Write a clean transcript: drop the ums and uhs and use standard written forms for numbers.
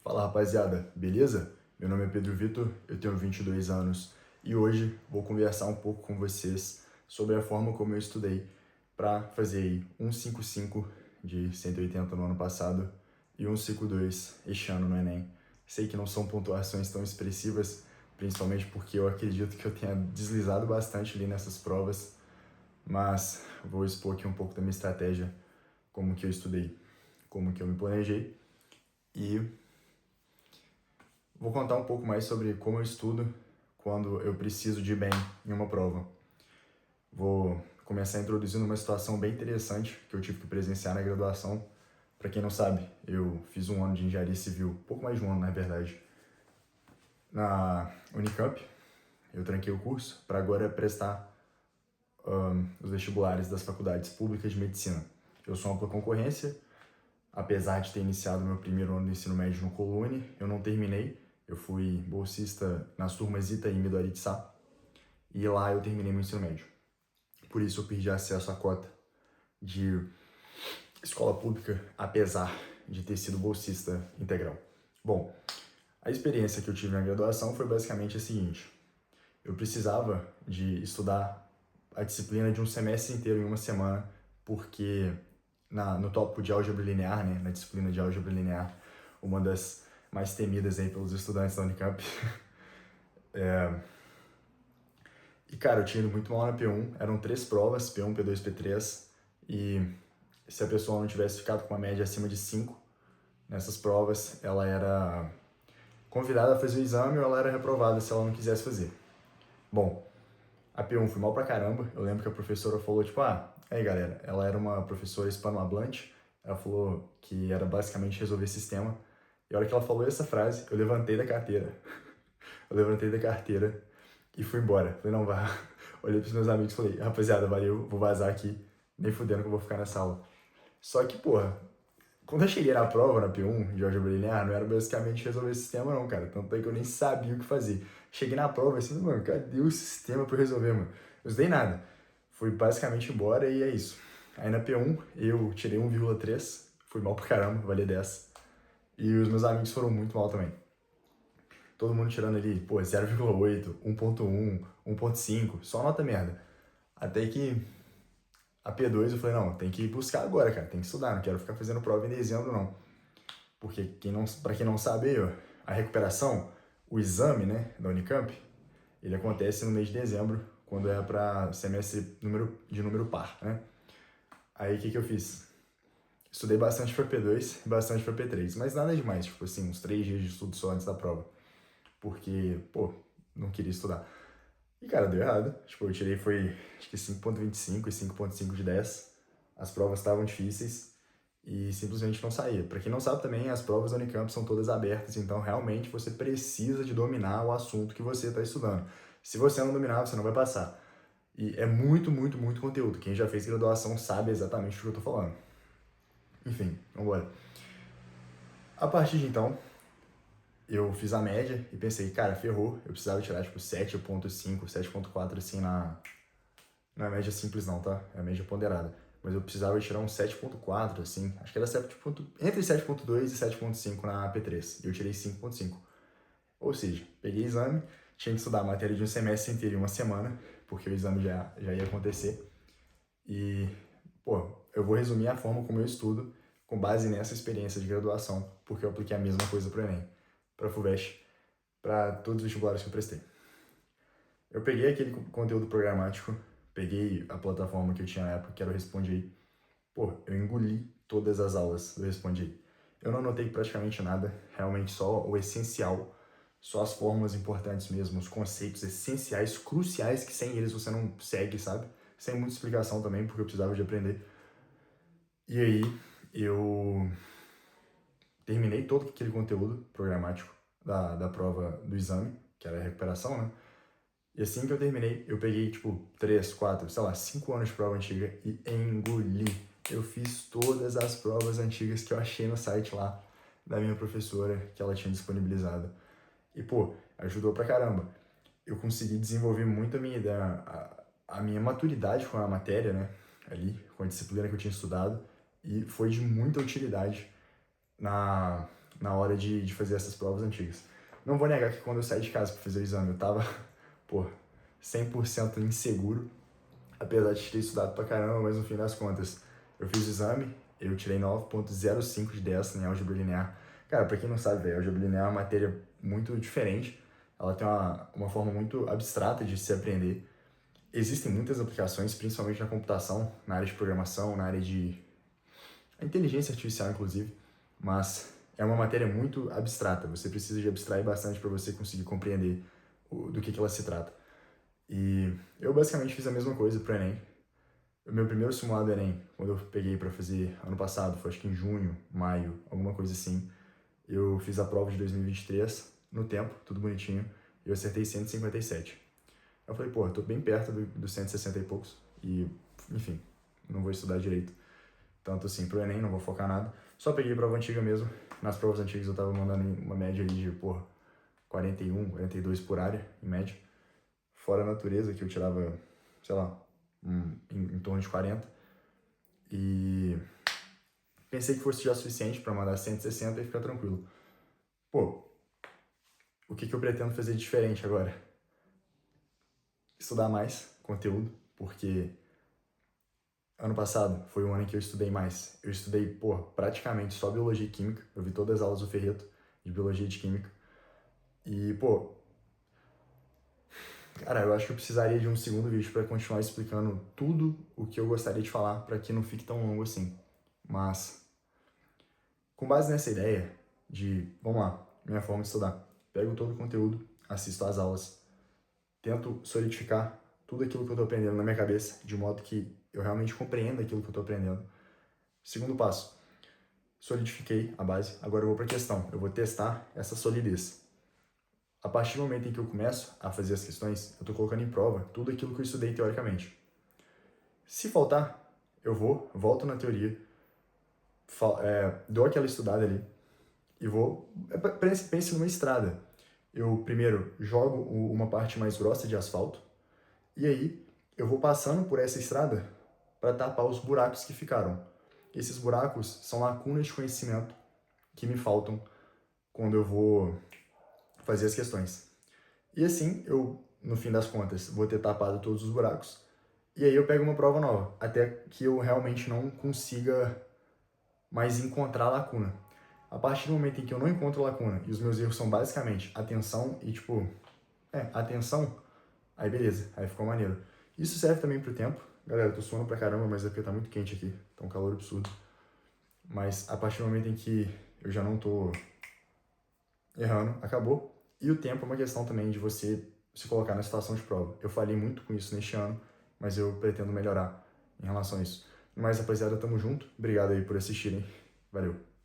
Fala rapaziada, beleza? Meu nome é Pedro Vitor, eu tenho 22 anos e hoje vou conversar um pouco com vocês sobre a forma como eu estudei para fazer aí um 5,5 de 180 no ano passado e um 5,2 este ano no Enem. Sei que não são pontuações tão expressivas, principalmente porque eu acredito que eu tenha deslizado bastante ali nessas provas, mas vou expor aqui um pouco da minha estratégia, como que eu estudei, como que eu me planejei e vou contar um pouco mais sobre como eu estudo quando eu preciso de ir bem em uma prova. Vou começar introduzindo uma situação bem interessante que eu tive que presenciar na graduação. Para quem não sabe, eu fiz um ano de engenharia civil, pouco mais de um ano na verdade, na Unicamp. Eu tranquei o curso para agora prestar os vestibulares das faculdades públicas de medicina. Eu sou ampla concorrência, apesar de ter iniciado meu primeiro ano do ensino médio no Colune, eu não terminei. Eu fui bolsista nas turmas Itaim e Midori de Sá, e lá eu terminei meu ensino médio. Por isso eu perdi acesso à cota de escola pública, apesar de ter sido bolsista integral. Bom, a experiência que eu tive na graduação foi basicamente a seguinte: eu precisava de estudar a disciplina de um semestre inteiro em uma semana, porque no tópico de álgebra linear, né, na disciplina de álgebra linear, uma das mais temidas aí pelos estudantes da Unicamp. E, cara, eu tinha ido muito mal na P1, eram 3 provas, P1, P2, P3, e se a pessoa não tivesse ficado com uma média acima de 5 nessas provas, ela era convidada a fazer o exame ou ela era reprovada se ela não quisesse fazer. Bom, a P1 foi mal pra caramba, eu lembro que a professora falou, tipo, aí galera, ela era uma professora hispanohablante, ela falou que era basicamente resolver sistema, e a hora que ela falou essa frase, eu levantei da carteira. Eu levantei da carteira e fui embora. Falei, não, vá. Olhei pros meus amigos e falei, rapaziada, valeu, vou vazar aqui, nem fudendo que eu vou ficar nessa aula. Só que, porra, quando eu cheguei na prova, na P1, de álgebra linear, não era basicamente resolver esse sistema não, cara. Tanto é que eu nem sabia o que fazer. Cheguei na prova assim, mano, cadê o sistema pra eu resolver, mano? Eu estudei nada. Fui basicamente embora e é isso. Aí na P1, eu tirei 1,3, fui mal pra caramba, valia 10. E os meus amigos foram muito mal também. Todo mundo tirando ali, pô, 0,8, 1,1, 1,5, só nota merda. Até que a P2 eu falei, não, tem que buscar agora, cara, tem que estudar, não quero ficar fazendo prova em dezembro, não. Porque, pra quem não sabe, a recuperação, o exame, né, da Unicamp, ele acontece no mês de dezembro, quando é para semestre de número par, né? Aí o que eu fiz? Estudei bastante para P2 e bastante para P3, mas nada demais, tipo assim, uns 3 dias de estudo só antes da prova. Porque, pô, não queria estudar. E, cara, deu errado. Tipo, eu tirei foi, acho que 5,25 e 5,5 de 10. As provas estavam difíceis e simplesmente não saía. Pra quem não sabe também, as provas da Unicamp são todas abertas, então realmente você precisa de dominar o assunto que você está estudando. Se você não dominar, você não vai passar. E é muito, muito, muito conteúdo. Quem já fez graduação sabe exatamente o que eu tô falando. Enfim, vambora. A partir de então, eu fiz a média e pensei, cara, ferrou, eu precisava tirar tipo 7,5, 7,4 assim não é média simples não, tá? É a média ponderada. Mas eu precisava tirar um 7,4 assim, acho que era 7, entre 7,2 e 7,5 na P3, e eu tirei 5,5. Ou seja, peguei exame, tinha que estudar a matéria de um semestre inteiro em uma semana, porque o exame já ia acontecer. E, pô, eu vou resumir a forma como eu estudo com base nessa experiência de graduação, porque eu apliquei a mesma coisa pro Enem, pra FUVEST, para todos os vestibulares que eu prestei. Eu peguei aquele conteúdo programático, peguei a plataforma que eu tinha na época, que era o Responde. Pô, eu engoli todas as aulas do Responde. Eu não anotei praticamente nada, realmente só o essencial, só as fórmulas importantes mesmo, os conceitos essenciais, cruciais, que sem eles você não segue, sabe? Sem muita explicação também, porque eu precisava de aprender. E aí, eu terminei todo aquele conteúdo programático da prova do exame, que era a recuperação, né? E assim que eu terminei, eu peguei, tipo, 3, 4, sei lá, 5 anos de prova antiga e engoli. Eu fiz todas as provas antigas que eu achei no site lá da minha professora, que ela tinha disponibilizado. E, pô, ajudou pra caramba. Eu consegui desenvolver muito a minha ideia, a minha maturidade com a matéria, né? Ali, com a disciplina que eu tinha estudado. E foi de muita utilidade na hora de fazer essas provas antigas. Não vou negar que quando eu saí de casa para fazer o exame, eu tava, pô, 100% inseguro, apesar de ter estudado pra caramba, mas no fim das contas, eu fiz o exame, eu tirei 9,05 de 10 em álgebra linear. Cara, pra quem não sabe, velho, álgebra linear é uma matéria muito diferente, ela tem uma forma muito abstrata de se aprender. Existem muitas aplicações, principalmente na computação, na área de programação, na área de inteligência artificial, inclusive, mas é uma matéria muito abstrata. Você precisa de abstrair bastante para você conseguir compreender do que ela se trata. E eu basicamente fiz a mesma coisa pro Enem. O meu primeiro simulado Enem, quando eu peguei para fazer ano passado, foi acho que em junho, maio, alguma coisa assim, eu fiz a prova de 2023, no tempo, tudo bonitinho, e eu acertei 157. Eu falei, pô, eu tô bem perto dos 160 e poucos, e, enfim, não vou estudar direito. Tanto assim pro Enem, não vou focar nada. Só peguei prova antiga mesmo. Nas provas antigas eu tava mandando uma média ali de, porra, 41, 42 por área, em média. Fora a natureza, que eu tirava, sei lá, em torno de 40. E pensei que fosse já suficiente para mandar 160 e ficar tranquilo. Pô, o que eu pretendo fazer de diferente agora? Estudar mais conteúdo, porque ano passado foi o ano em que eu estudei mais. Eu estudei, pô, praticamente só biologia e química. Eu vi todas as aulas do Ferreto de biologia e de química. E, pô, cara, eu acho que eu precisaria de um segundo vídeo para continuar explicando tudo o que eu gostaria de falar para que não fique tão longo assim. Mas, com base nessa ideia de, vamos lá, minha forma de estudar. Pego todo o conteúdo, assisto às aulas, tento solidificar tudo aquilo que eu estou aprendendo na minha cabeça, de modo que eu realmente compreenda aquilo que eu estou aprendendo. Segundo passo, solidifiquei a base, agora eu vou para a questão, eu vou testar essa solidez. A partir do momento em que eu começo a fazer as questões, eu estou colocando em prova tudo aquilo que eu estudei teoricamente. Se faltar, eu volto na teoria, dou aquela estudada ali e vou... Pense numa estrada. Eu primeiro jogo uma parte mais grossa de asfalto e aí eu vou passando por essa estrada para tapar os buracos que ficaram. Esses buracos são lacunas de conhecimento que me faltam quando eu vou fazer as questões. E assim, eu, no fim das contas, vou ter tapado todos os buracos. E aí eu pego uma prova nova, até que eu realmente não consiga mais encontrar a lacuna. A partir do momento em que eu não encontro lacuna, e os meus erros são basicamente atenção e tipo... atenção, aí beleza, aí ficou maneiro. Isso serve também pro tempo. Galera, eu tô suando pra caramba, mas é porque tá muito quente aqui, tá um calor absurdo. Mas a partir do momento em que eu já não tô errando, acabou. E o tempo é uma questão também de você se colocar na situação de prova. Eu falhei muito com isso neste ano, mas eu pretendo melhorar em relação a isso. Mas, rapaziada, tamo junto. Obrigado aí por assistirem. Valeu.